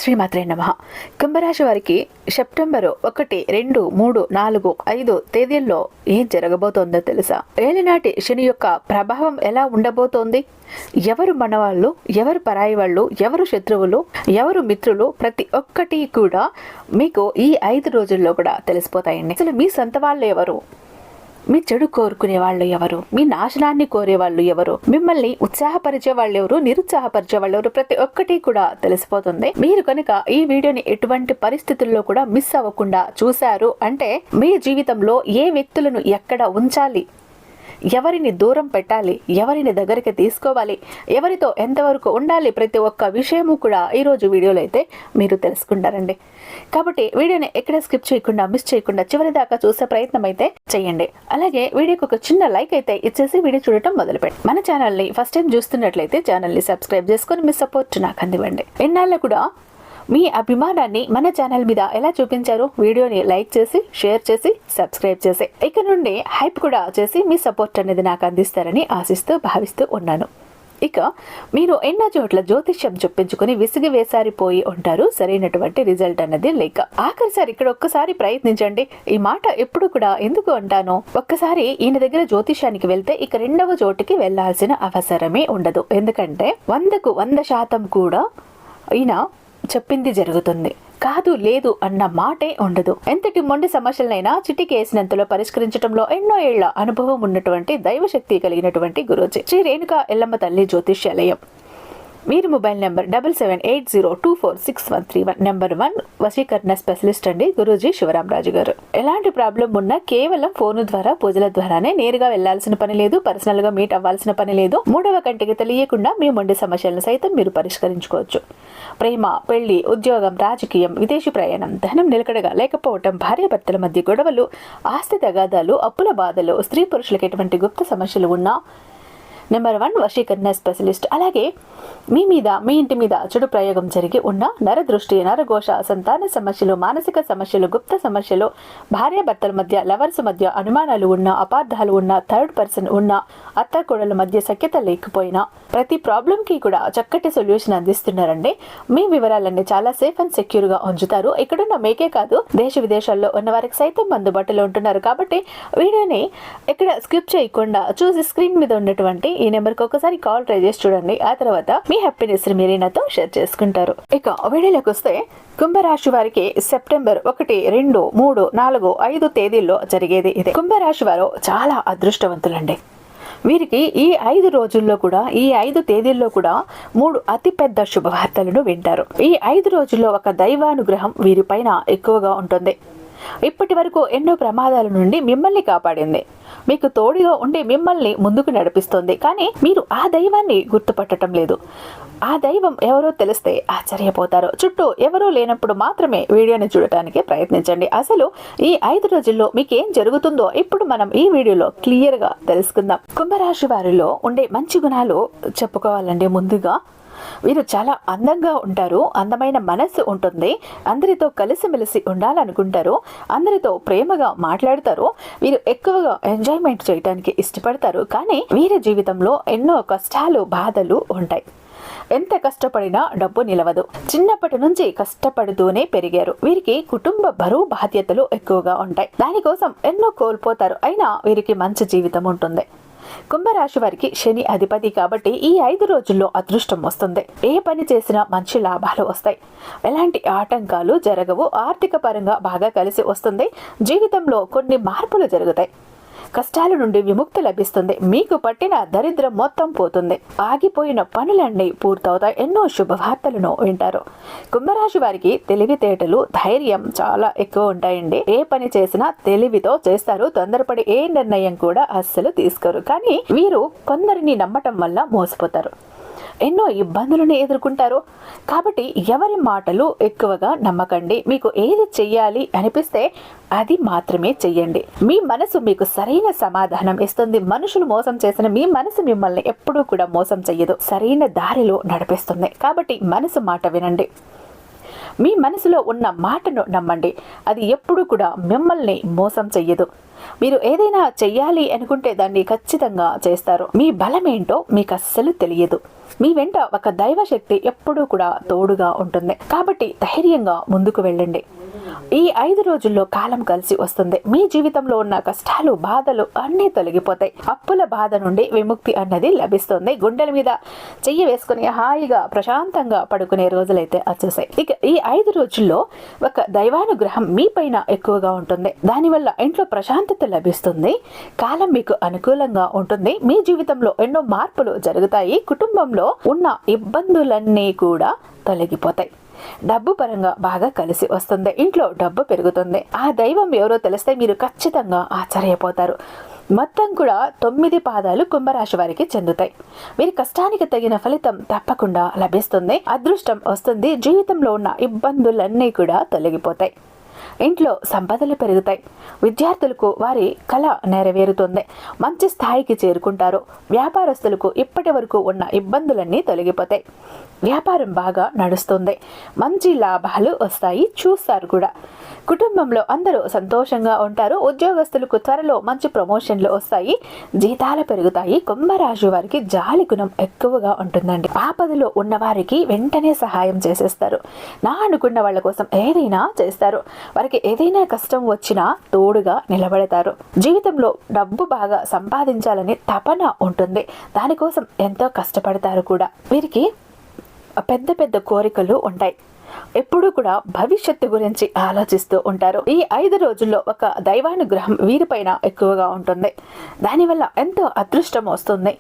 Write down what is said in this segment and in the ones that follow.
శ్రీమాత్రే నమః. కుంభరాశి వారికి సెప్టెంబరు 1, 2, 3, 4, 5 తేదీల్లో ఏం జరగబోతోందో తెలుసా? ఏలినాటి శని యొక్క ప్రభావం ఎలా ఉండబోతోంది? ఎవరు మనవాళ్ళు, ఎవరు పరాయి వాళ్ళు, ఎవరు శత్రువులు, ఎవరు మిత్రులు, ప్రతి ఒక్కటి కూడా మీకు ఈ 5 రోజుల్లో కూడా తెలిసిపోతాయండి. అసలు మీ సొంత వాళ్ళు ఎవరు, మీ చెడు కోరుకునే వాళ్ళు ఎవరు, మీ నాశనాన్ని కోరే వాళ్ళు ఎవరు, మిమ్మల్ని ఉత్సాహపరిచే వాళ్ళు ఎవరు, నిరుత్సాహపరిచే వాళ్ళు ఎవరు, ప్రతి ఒక్కటి కూడా తెలిసిపోతుంది. మీరు కనుక ఈ వీడియోని ఎటువంటి పరిస్థితుల్లో కూడా మిస్ అవ్వకుండా చూశారు అంటే మీ జీవితంలో ఏ వ్యక్తులను ఎక్కడ ఉంచాలి, ఎవరిని దూరం పెట్టాలి, ఎవరిని దగ్గరికి తీసుకోవాలి, ఎవరితో ఎంతవరకు ఉండాలి, ప్రతి ఒక్క విషయము కూడా ఈరోజు వీడియోలో అయితే మీరు తెలుసుకుంటారండి. కాబట్టి వీడియోని ఎక్కడ స్కిప్ చేయకుండా, మిస్ చేయకుండా చివరి దాకా చూసే ప్రయత్నం అయితే చేయండి. అలాగే వీడియోకి ఒక చిన్న లైక్ అయితే ఇచ్చేసి వీడియో చూడటం మొదలుపెట్టి మన ఛానల్ని ఫస్ట్ టైం చూస్తున్నట్లయితే ఛానల్ని సబ్స్క్రైబ్ చేసుకొని మీ సపోర్ట్ నాకు అందివ్వండి. ఎన్నాళ్ళు కూడా మీ అభిమానాన్ని మన ఛానల్ మీద ఎలా చూపించారు? వీడియోని లైక్ చేసి, షేర్ చేసి, సబ్స్క్రైబ్ చేసి, ఇక నుండి హైప్ కూడా చేసి మీ సపోర్ట్ అనేది నాకు అందిస్తారని ఆశిస్తూ భావిస్తూ ఉన్నాను. ఇక మీరు ఎన్నో చోట్ల జ్యోతిష్యం చెప్పించుకుని విసిగి వేసారిపోయి ఉంటారు, సరైనటువంటి రిజల్ట్ అన్నది లేక. ఆఖరిసారి ఇక్కడ ఒక్కసారి ప్రయత్నించండి. ఈ మాట ఎప్పుడు కూడా ఎందుకు అంటాను, ఒక్కసారి ఈయన దగ్గర జ్యోతిష్యానికి వెళ్తే ఇక రెండవ చోటికి వెళ్లాల్సిన అవసరమే ఉండదు. ఎందుకంటే 100కు 100% కూడా ఈయన చెప్పింది జరుగుతుంది, కాదు లేదు అన్న మాటే ఉండదు. ఎంతటి మొండి సమస్యలనైనా చిటికేసినంతలో పరిష్కరించడంలో ఎన్నో ఏళ్ల అనుభవం ఉన్నటువంటి దైవశక్తి కలిగినటువంటి గురూజీ శ్రీ రేణుకా ఎల్లమ్మ తల్లి జ్యోతిష్యాలయం. మీరు మొబైల్ నెంబర్ 7780246131 నెంబర్ 1 వశీకరణ స్పెషలిస్ట్ అండి గురూజీ శివరామరాజు గారు. ఎలాంటి ప్రాబ్లం ఉన్నా కేవలం ఫోను ద్వారా, పూజల ద్వారానే, నేరుగా వెళ్లాల్సిన పని లేదు, పర్సనల్ గా మీట్ అవ్వాల్సిన పని లేదు. మూడవ కంటికి తెలియకుండా మీ మొండి సమస్యలను సైతం మీరు పరిష్కరించుకోవచ్చు. ప్రేమ, పెళ్లి, ఉద్యోగం, రాజకీయం, విదేశీ ప్రయాణం, ధనం నిలకడగా లేకపోవటం, భార్యాభర్తల మధ్య గొడవలు, ఆస్తి తగాదాలు, అప్పుల బాధలు, స్త్రీ పురుషులకు ఎటువంటి గుప్త సమస్యలు ఉన్నా నెంబర్ 1 వశీకరణ స్పెషలిస్ట్. అలాగే మీ మీద, మీ ఇంటి మీద చెడు ప్రయోగం జరిగి ఉన్న నరదృష్టి, నరఘోష, సంతాన సమస్యలు, మానసిక సమస్యలు, గుప్త సమస్యలు, భార్యాభర్తల మధ్య, లవర్స్ మధ్య అనుమానాలు ఉన్న, అపార్థాలు ఉన్న, థర్డ్ పర్సన్ ఉన్న, అత్త కోడల మధ్య సఖ్యత లేకపోయినా ప్రతి ప్రాబ్లం కి కూడా చక్కటి సొల్యూషన్ అందిస్తున్నారండి. మీ వివరాలన్నీ చాలా సేఫ్ అండ్ సెక్యూర్ గా ఉంచుతారు. ఇక్కడున్న మీకే కాదు, దేశ విదేశాల్లో ఉన్న వారికి సైతం అందుబాటులో ఉంటున్నారు. కాబట్టి వీడియోని ఎక్కడ స్కిప్ చేయకుండా చూసి స్క్రీన్ మీద ఉన్నటువంటి ఈ నెంబర్కి ఒకసారి కాల్ ట్రై చేసి చూడండి. ఆ తర్వాత మీ హ్యాపీనెస్ మీరు నాతో షేర్ చేసుకుంటారు. ఇక వీడియోలోకి వస్తే కుంభరాశి వారికి సెప్టెంబర్ 1, 2, 3, 4, 5 తేదీల్లో జరిగేది ఇదే. కుంభరాశి వారు చాలా అదృష్టవంతులండి. వీరికి ఈ 5 రోజుల్లో కూడా, ఈ 5 తేదీల్లో కూడా 3 అతిపెద్ద శుభవార్తలను వింటారు. ఈ 5 రోజుల్లో ఒక దైవానుగ్రహం వీరిపైన ఎక్కువగా ఉంటుంది. ఇప్పటి వరకు ఎన్నో ప్రమాదాల నుండి మిమ్మల్ని కాపాడింది, మీకు తోడుగా ఉండి మిమ్మల్ని ముందుకు నడిపిస్తుంది. కానీ మీరు ఆ దైవాన్ని గుర్తుపట్టడం లేదు. ఆ దైవం ఎవరో తెలిస్తే ఆశ్చర్యపోతారు. చుట్టూ ఎవరో లేనప్పుడు మాత్రమే వీడియోని చూడటానికి ప్రయత్నించండి. అసలు ఈ 5 రోజుల్లో మీకేం జరుగుతుందో ఇప్పుడు మనం ఈ వీడియోలో క్లియర్ గా తెలుసుకుందాం. కుంభరాశి వారిలో ఉండే మంచి గుణాలు చెప్పుకోవాలండి. ముందుగా వీరు చాలా అందంగా ఉంటారు, అందమైన మనస్సు ఉంటుంది, అందరితో కలిసిమెలిసి ఉండాలనుకుంటారు, అందరితో ప్రేమగా మాట్లాడతారు, వీరు ఎక్కువగా ఎంజాయ్మెంట్ చేయడానికి ఇష్టపడతారు. కానీ వీరి జీవితంలో ఎన్నో కష్టాలు, బాధలు ఉంటాయి. ఎంత కష్టపడినా డబ్బు నిలవదు. చిన్నప్పటి నుంచి కష్టపడుతూనే పెరిగారు. వీరికి కుటుంబ బరువు బాధ్యతలు ఎక్కువగా ఉంటాయి. దానికోసం ఎన్నో కోల్పోతారు. అయినా వీరికి మంచి జీవితం ఉంటుంది. కుంభరాశి వారికి శని అధిపతి కాబట్టి ఈ 5 రోజుల్లో అదృష్టం వస్తుంది. ఏ పని చేసినా మంచి లాభాలు వస్తాయి. ఎలాంటి ఆటంకాలు జరగవు. ఆర్థిక పరంగా బాగా కలిసి వస్తుంది. జీవితంలో కొన్ని మార్పులు జరుగుతాయి. కష్టాల నుండి విముక్తి లభిస్తుంది. మీకు పట్టిన దరిద్రం మొత్తం పోతుంది. ఆగిపోయిన పనులన్నీ పూర్తవుతాయి. ఎన్నో శుభవార్తలను వింటారు. కుంభరాశి వారికి తెలివితేటలు, ధైర్యం చాలా ఎక్కువ ఉంటాయండి. ఏ పని చేసినా తెలివితో చేస్తారు. తొందరపడి ఏ నిర్ణయం కూడా అస్సలు తీసుకోరు. కానీ వీరు కొందరిని నమ్మటం వల్ల మోసపోతారు. ఎన్నో ఇబ్బందులను ఎదుర్కొంటారు. కాబట్టి ఎవరి మాటలు ఎక్కువగా నమ్మకండి. మీకు ఏది చెయ్యాలి అనిపిస్తే అది మాత్రమే చెయ్యండి. మీ మనసు మీకు సరైన సమాధానం ఇస్తుంది. మనుషులు మోసం చేసిన మీ మనసు మిమ్మల్ని ఎప్పుడూ కూడా మోసం చెయ్యదు, సరైన దారిలో నడిపిస్తుంది. కాబట్టి మనసు మాట వినండి. మీ మనసులో ఉన్న మాటను నమ్మండి. అది ఎప్పుడు కూడా మిమ్మల్ని మోసం చెయ్యదు. మీరు ఏదైనా చెయ్యాలి అనుకుంటే దాన్ని ఖచ్చితంగా చేస్తారు. మీ బలమేంటో మీకు అస్సలు తెలియదు. మీ వెంట ఒక దైవశక్తి ఎప్పుడూ కూడా తోడుగా ఉంటుంది. కాబట్టి ధైర్యంగా ముందుకు వెళ్ళండి. ఈ 5 రోజుల్లో కాలం కలిసి వస్తుంది. మీ జీవితంలో ఉన్న కష్టాలు, బాధలు అన్నీ తొలగిపోతాయి. అప్పుల బాధ నుండి విముక్తి అన్నది లభిస్తుంది. గుండెల మీద చెయ్యి వేసుకుని హాయిగా ప్రశాంతంగా పడుకునే రోజులైతే వచ్చేసాయి. ఇక ఈ 5 రోజుల్లో ఒక దైవానుగ్రహం మీ పైన ఎక్కువగా ఉంటుంది. దానివల్ల ఇంట్లో ప్రశాంతత లభిస్తుంది. కాలం మీకు అనుకూలంగా ఉంటుంది. మీ జీవితంలో ఎన్నో మార్పులు జరుగుతాయి. కుటుంబంలో ఉన్న ఇబ్బందులన్నీ కూడా తొలగిపోతాయి. డబ్బు పరంగా బాగా కలిసి వస్తుంది. ఇంట్లో డబ్బు పెరుగుతుంది. ఆ దైవం ఎవరో తెలిస్తే మీరు ఖచ్చితంగా ఆశ్చర్యపోతారు. మొత్తం కూడా 9 పాదాలు కుంభరాశి వారికి చెందుతాయి. వీరి కష్టానికి తగిన ఫలితం తప్పకుండా లభిస్తుంది. అదృష్టం వస్తుంది. జీవితంలో ఉన్న ఇబ్బందులన్నీ కూడా తొలగిపోతాయి. ఇంట్లో సంపదలు పెరుగుతాయి. విద్యార్థులకు వారి కళ నెరవేరుతుంది. మంచి స్థాయికి చేరుకుంటారు. వ్యాపారస్తులకు ఇప్పటి వరకు ఉన్న ఇబ్బందులన్నీ తొలగిపోతాయి. వ్యాపారం బాగా నడుస్తుంది. మంచి లాభాలు వస్తాయి. చూస్తారు కూడా. కుటుంబంలో అందరూ సంతోషంగా ఉంటారు. ఉద్యోగస్తులకు త్వరలో మంచి ప్రమోషన్లు వస్తాయి. జీతాలు పెరుగుతాయి. కుంభరాశి వారికి జాలి గుణం ఎక్కువగా ఉంటుందండి. ఆపదలో ఉన్న వారికి వెంటనే సహాయం చేసేస్తారు. నా అనుకున్న వాళ్ళ కోసం ఏదైనా చేస్తారు. వారికి ఏదైనా కష్టం వచ్చినా తోడుగా నిలబడతారు. జీవితంలో డబ్బు బాగా సంపాదించాలని తపన ఉంటుంది. దానికోసం ఎంతో కష్టపడతారు కూడా. వీరికి పెద్ద పెద్ద కోరికలు ఉంటాయి. ఎప్పుడూ కూడా భవిష్యత్తు గురించి ఆలోచిస్తూ ఉంటారు. ఈ 5 రోజుల్లో ఒక దైవానుగ్రహం వీరిపైన ఎక్కువగా ఉంటుంది. దానివల్ల ఎంతో అదృష్టం వస్తుంది.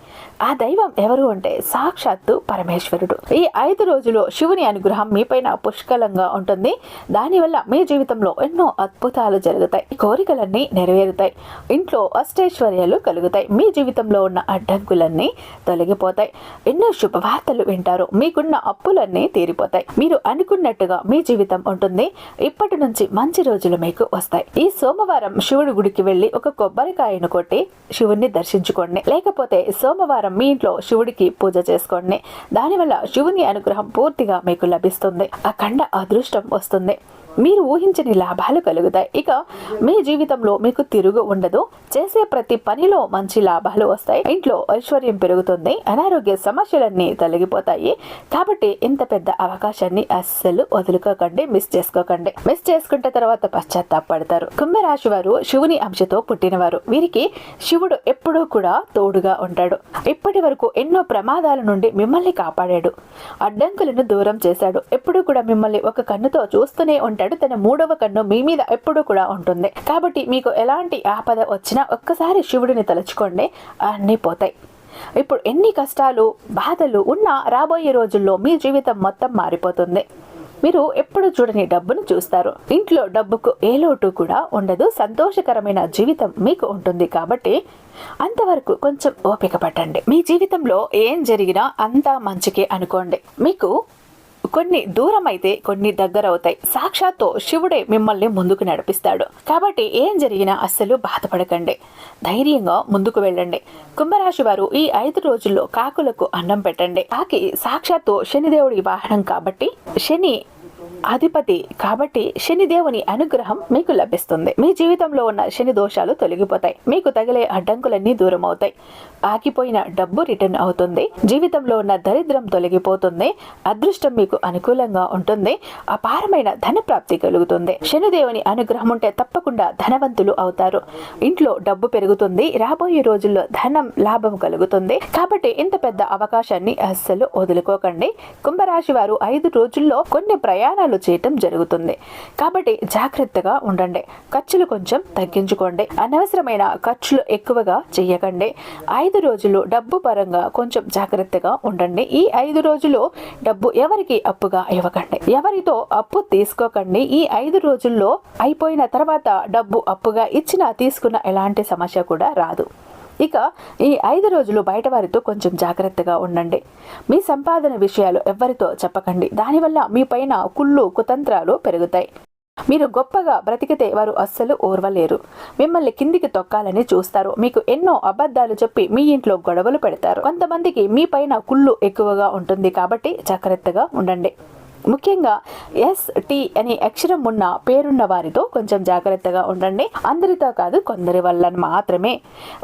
ఆ దైవం ఎవరు అంటే సాక్షాత్తు పరమేశ్వరుడు. ఈ 5 రోజుల్లో శివుని అనుగ్రహం మీపైన పుష్కలంగా ఉంటుంది. దానివల్ల మీ జీవితంలో ఎన్నో అద్భుతాలు జరుగుతాయి. కోరికలన్నీ నెరవేరుతాయి. ఇంట్లో అష్టైశ్వర్యాలు కలుగుతాయి. మీ జీవితంలో ఉన్న అడ్డంకులన్నీ తొలగిపోతాయి. ఎన్నో శుభవార్తలు వింటారు. మీకున్న అప్పులన్నీ తీరిపోతాయి. మీరు అనుకున్నట్టుగా మీ జీవితం ఉంటుంది. ఇప్పటి నుంచి మంచి రోజులు మీకు వస్తాయి. ఈ సోమవారం శివుడి గుడికి వెళ్లి ఒక కొబ్బరికాయను కొట్టి శివుణ్ణి దర్శించుకోండి. లేకపోతే సోమవారం మీ ఇంట్లో శివుడికి పూజ చేసుకోండి. దానివల్ల శివుని అనుగ్రహం పూర్తిగా మీకు లభిస్తుంది. అఖండ అదృష్టం వస్తుంది. మీరు ఊహించని లాభాలు కలుగుతాయి. ఇక మీ జీవితంలో మీకు తిరుగు ఉండదు. చేసే ప్రతి పనిలో మంచి లాభాలు వస్తాయి. ఇంట్లో ఐశ్వర్యం పెరుగుతుంది. అనారోగ్య సమస్యలన్నీ తొలగిపోతాయి. కాబట్టి ఇంత పెద్ద అవకాశాన్ని అస్సలు వదులుకోకండి. మిస్ చేసుకోకండి. మిస్ చేసుకుంటే తర్వాత పశ్చాత్తాపడతారు. కుంభరాశి వారు శివుని అంశతో పుట్టినవారు. వీరికి శివుడు ఎప్పుడూ కూడా తోడుగా ఉంటాడు. ఇప్పటి వరకు ఎన్నో ప్రమాదాల నుండి మిమ్మల్ని కాపాడాడు. అడ్డంకులను దూరం చేశాడు. ఎప్పుడూ కూడా మిమ్మల్ని ఒక కన్నుతో చూస్తూనే ఉంటాడు. తన 3వ కన్ను మీ మీద ఎప్పుడూ కూడా ఉంటుంది. కాబట్టి మీకు ఎలాంటి ఆపద వచ్చినా ఒక్కసారి శివుడిని తలుచుకోండి. అన్నీ పోతాయి. ఇప్పుడు ఎన్ని కష్టాలు, బాధలు ఉన్నా రాబోయే రోజుల్లో మీ జీవితం మొత్తం మారిపోతుంది. మీరు ఎప్పుడు చూడని డబ్బును చూస్తారు. ఇంట్లో డబ్బుకు ఏ లోటు కూడా ఉండదు. సంతోషకరమైన జీవితం మీకు ఉంటుంది. కాబట్టి అంతవరకు కొంచెం ఓపిక పట్టండి. మీ జీవితంలో ఏం జరిగినా అంతా మంచికే అనుకోండి. మీకు కొన్ని దూరం అయితే కొన్ని దగ్గర అవుతాయి. సాక్షాత్తు శివుడే మిమ్మల్ని ముందుకు నడిపిస్తాడు. కాబట్టి ఏం జరిగినా అస్సలు బాధపడకండి. ధైర్యంగా ముందుకు వెళ్ళండి. కుంభరాశి వారు ఈ 5 రోజుల్లో కాకులకు అన్నం పెట్టండి. కాకి సాక్షాత్తు శనిదేవుడి వాహనం కాబట్టి, శని అధిపతి కాబట్టి శనిదేవుని అనుగ్రహం మీకు లభిస్తుంది. మీ జీవితంలో ఉన్న శని దోషాలు తొలగిపోతాయి. మీకు తగిలే అడ్డంకులన్నీ దూరం అవుతాయి. ఆగిపోయిన డబ్బు రిటర్న్ అవుతుంది. జీవితంలో ఉన్న దరిద్రం తొలగిపోతుంది. అదృష్టం మీకు అనుకూలంగా ఉంటుంది. అపారమైన ధన ప్రాప్తి కలుగుతుంది. శనిదేవుని అనుగ్రహం ఉంటే తప్పకుండా ధనవంతులు అవుతారు. ఇంట్లో డబ్బు పెరుగుతుంది. రాబోయే రోజుల్లో ధనం లాభం కలుగుతుంది. కాబట్టి ఇంత పెద్ద అవకాశాన్ని అస్సలు వదులుకోకండి. కుంభరాశి వారు 5 రోజుల్లో కొన్ని ప్రయాణాలు చేయటం జరుగుతుంది. కాబట్టి జాగ్రత్తగా ఉండండి. ఖర్చులు కొంచెం తగ్గించుకోండి. అనవసరమైన ఖర్చులు ఎక్కువగా చేయకండి. 5 రోజులు డబ్బు పరంగా కొంచెం జాగ్రత్తగా ఉండండి. ఈ 5 రోజులు డబ్బు ఎవరికి అప్పుగా ఇవ్వకండి. ఎవరితో అప్పు తీసుకోకండి. ఈ 5 రోజుల్లో అయిపోయిన తర్వాత డబ్బు అప్పుగా ఇచ్చినా తీసుకున్న ఎలాంటి సమస్య కూడా రాదు. ఇక ఈ 5 రోజులు బయట వారితో కొంచెం జాగ్రత్తగా ఉండండి. మీ సంపాదన విషయాలు ఎవ్వరితో చెప్పకండి. దానివల్ల మీ పైన కుళ్ళు కుతంత్రాలు పెరుగుతాయి. మీరు గొప్పగా బ్రతికితే వారు అస్సలు ఓర్వలేరు. మిమ్మల్ని కిందికి తొక్కాలని చూస్తారు. మీకు ఎన్నో అబద్ధాలు చెప్పి మీ ఇంట్లో గొడవలు పెడతారు. కొంతమందికి మీ పైన కుళ్ళు ఎక్కువగా ఉంటుంది. కాబట్టి జాగ్రత్తగా ఉండండి. ముఖ్యంగా ST అనే అక్షరం ఉన్న పేరున్న వారితో కొంచెం జాగ్రత్తగా ఉండండి. అందరితో కాదు, కొందరి వల్ల మాత్రమే.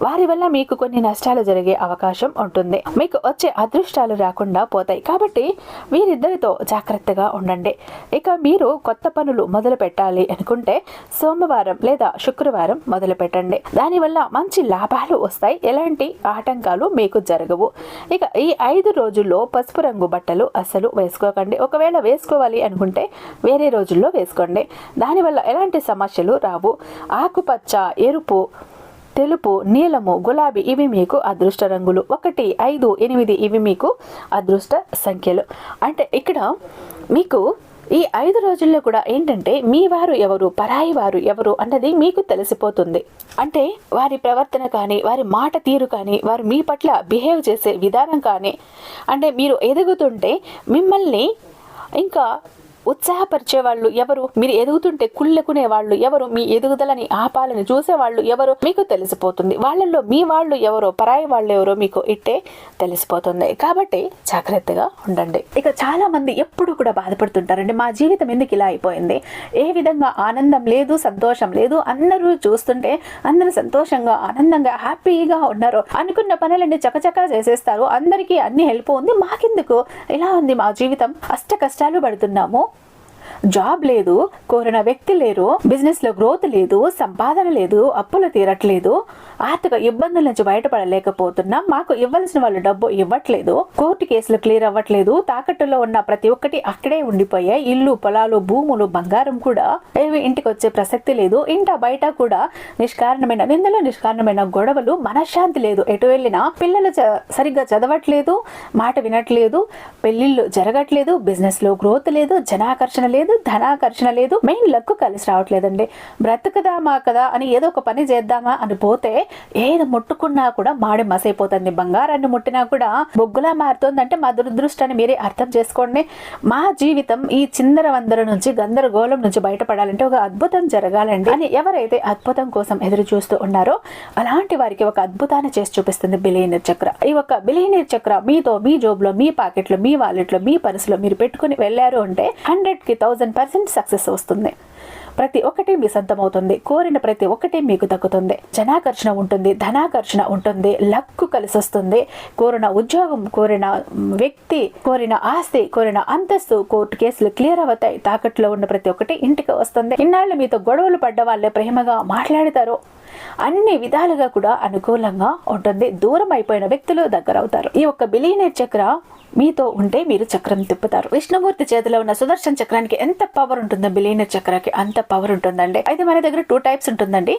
వారి వల్ల మీకు కొన్ని నష్టాలు జరిగే అవకాశం ఉంటుంది. మీకు వచ్చే అదృష్టాలు రాకుండా పోతాయి. కాబట్టి వీరిద్దరితో జాగ్రత్తగా ఉండండి. ఇక మీరు కొత్త పనులు మొదలు పెట్టాలి అనుకుంటే సోమవారం లేదా శుక్రవారం మొదలు పెట్టండి. దానివల్ల మంచి లాభాలు వస్తాయి. ఎలాంటి ఆటంకాలు మీకు జరగవు. ఇక ఈ 5 రోజుల్లో పసుపు రంగు బట్టలు అస్సలు వేసుకోకండి. ఒకవేళ వేసుకోవాలి అనుకుంటే వేరే రోజుల్లో వేసుకోండి. దానివల్ల ఎలాంటి సమస్యలు రావు. ఆకుపచ్చ, ఎరుపు, తెలుపు, నీలము, గులాబీ ఇవి మీకు అదృష్ట రంగులు. 1, 5, 8 ఇవి మీకు అదృష్ట సంఖ్యలు. అంటే ఇక్కడ మీకు ఈ 5 రోజుల్లో కూడా ఏంటంటే మీ వారు ఎవరు, పరాయి వారు ఎవరు అన్నది మీకు తెలిసిపోతుంది. అంటే వారి ప్రవర్తన కానీ, వారి మాట తీరు కానీ, వారు మీ పట్ల బిహేవ్ చేసే విధానం కానీ, అంటే మీరు ఎదుగుతుంటే మిమ్మల్ని ఇంకా ఉత్సాహపరిచే వాళ్ళు ఎవరు, మీరు ఎదుగుతుంటే కుళ్ళకునే వాళ్ళు ఎవరు, మీ ఎదుగుదలని ఆపాలని చూసే వాళ్ళు ఎవరు మీకు తెలిసిపోతుంది. వాళ్ళల్లో మీ వాళ్ళు ఎవరో, పరాయి వాళ్ళు ఎవరో మీకు ఇట్టే తెలిసిపోతుంది. కాబట్టి జాగ్రత్తగా ఉండండి. ఇక చాలా మంది ఎప్పుడు కూడా బాధపడుతుంటారండి, మా జీవితం ఎందుకు ఇలా అయిపోయింది, ఏ విధంగా ఆనందం లేదు, సంతోషం లేదు, అందరూ చూస్తుంటే అందరూ సంతోషంగా ఆనందంగా హ్యాపీగా ఉన్నారు, అనుకున్న పనులన్నీ చకచకా చేసేస్తారు, అందరికీ అన్ని హెల్ప్ ఉంది, మాకెందుకు ఇలా ఉంది మా జీవితం, అష్ట కష్టాలు పడుతున్నాము, జాబ్ లేదు, కోరిన వ్యక్తి లేరు, బిజినెస్ లో గ్రోత్ లేదు, సంపాదన లేదు, అప్పులు తీరట్లేదు, ఆర్థిక ఇబ్బందుల నుంచి బయటపడలేకపోతున్నాం, మాకు ఇవ్వాల్సిన వాళ్ళు డబ్బు ఇవ్వట్లేదు, కోర్టు కేసులు క్లియర్ అవ్వట్లేదు, తాకట్టులో ఉన్న ప్రతి ఒక్కటి అక్కడే ఉండిపోయాయి, ఇల్లు, పొలాలు, భూములు, బంగారం కూడా ఏవి ఇంటికి వచ్చే ప్రసక్తి లేదు, ఇంట బయట కూడా నిష్కారణమైన నిందలు, నిష్కారణమైన గొడవలు, మనశ్శాంతి లేదు, ఎటు వెళ్ళినా పిల్లలు సరిగ్గా చదవట్లేదు, మాట వినట్లేదు, పెళ్లిళ్ళు జరగట్లేదు, బిజినెస్ లో గ్రోత్ లేదు, జనాకర్షణ లేదు, ధనాకర్షణ లేదు, మెయిన్ లక్ కలిసి రావట్లేదండి. బ్రతుకుదామా కదా అని ఏదో ఒక పని చేద్దామా అని పోతే ఏది ముట్టుకున్నా కూడా మాడి మసైపోతుంది, బంగారాన్ని ముట్టినా కూడా బొగ్గులా మారుతుందంటే మా దురదృష్టాన్ని మీరే అర్థం చేసుకోండి. మా జీవితం ఈ చిందర వందర నుంచి, గందరగోళం నుంచి బయటపడాలంటే ఒక అద్భుతం జరగాలండి అని ఎవరైతే అద్భుతం కోసం ఎదురు చూస్తూ ఉన్నారో అలాంటి వారికి ఒక అద్భుతాన్ని చేసి చూపిస్తుంది బిలియనీర్ చక్ర. ఈ ఒక బిలియనీర్ చక్ర మీతో, మీ జోబులో, మీ పాకెట్లో, మీ వాలెట్లో, మీ పర్సులో మీరు పెట్టుకుని వెళ్ళారు అంటే 100కి 1000% సక్సెస్ వస్తుంది. ప్రతి ఒక్కటి మీ సొంతం అవుతుంది, కోరిన ప్రతి ఒక్కటి మీకు దక్కుతుంది, జనాకర్షణ ఉంటుంది, ధనాకర్షణ ఉంటుంది, లక్కు కలిసి వస్తుంది, కోరిన ఉద్యోగం, కోరిన వ్యక్తి, కోరిన ఆస్తి, కోరిన అంతస్తు, కోర్టు కేసులు క్లియర్ అవుతాయి, తాకట్లో ఉన్న ప్రతి ఒక్కటి ఇంటికి వస్తుంది. ఇన్నాళ్ళు మీతో గొడవలు పడ్డ వాళ్ళే ప్రేమగా మాట్లాడతారు, అన్ని విధాలుగా కూడా అనుకూలంగా ఉంటుంది, దూరం అయిపోయిన వ్యక్తులు దగ్గర అవుతారు. ఈ ఒక్క బిలియనీర్ చక్ర మీతో ఉంటే మీరు చక్రం తిప్పుతారు. విష్ణుమూర్తి చేతిలో ఉన్న సుదర్శన చక్రానికి ఎంత పవర్ ఉంటుందో బిలియనీర్ చక్రానికి అంత పవర్ ఉంటుందండి. అయితే మన దగ్గర 2 టైప్స్ ఉంటుందండి.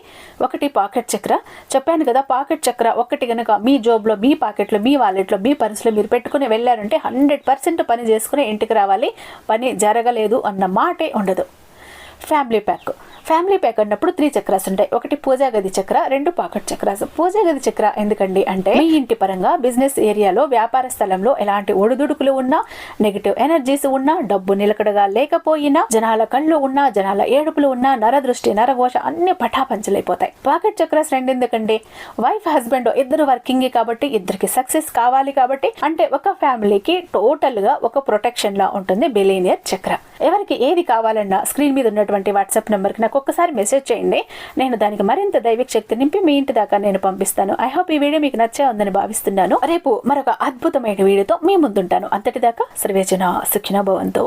ఒకటి పాకెట్ చక్ర, చెప్పాను కదా, పాకెట్ చక్ర ఒకటి కనుక మీ జోబులో, మీ పాకెట్లో, మీ వాలెట్లో, మీ పర్సులో మీరు పెట్టుకుని వెళ్ళారంటే 100% పని చేసుకుని ఇంటికి రావాలి, పని జరగలేదు అన్న మాటే ఉండదు. ఫ్యామిలీ ప్యాక్ అన్నప్పుడు 3 చక్రాస్ ఉంటాయి. ఒకటి పూజా గది చక్ర, 2 పాకెట్ చక్రాస్. పూజా గది చక్ర ఎందుకండి అంటే మీ ఇంటి పరంగా, బిజినెస్ ఏరియాలో, వ్యాపార స్థలంలో ఎలాంటి ఒడిదుడుకులు ఉన్నా, నెగిటివ్ ఎనర్జీస్ ఉన్నా, డబ్బు నిలకడగా లేకపోయినా, జనాల కళ్ళు ఉన్నా, జనాల ఏడుపులు ఉన్నా, నరదృష్టి, నరఘోష అన్ని పటాపంచలైపోతాయి. పాకెట్ చక్రాస్ 2 ఎందుకండి, వైఫ్ హస్బెండ్ ఇద్దరు వర్కింగ్ కాబట్టి, ఇద్దరికి సక్సెస్ కావాలి కాబట్టి, అంటే ఒక ఫ్యామిలీకి టోటల్ గా ఒక ప్రొటెక్షన్ లా ఉంటుంది బిలియనీర్ చక్ర. ఎవరికి ఏది కావాలన్నా స్క్రీన్ మీద ఉన్నటువంటి వాట్సాప్ నెంబర్కి నాకు ఒక్కసారి మెసేజ్ చేయండి, నేను దానికి మరింత దైవిక శక్తి నింపి మీ ఇంటి దాకా నేను పంపిస్తాను. ఐ హోప్ ఈ వీడియో మీకు నచ్చే ఉందని భావిస్తున్నాను. రేపు మరొక అద్భుతమైన వీడియోతో మీ ముందుంటాను. అంతటిదాకా సర్వేజన సుఖినో భవంతు.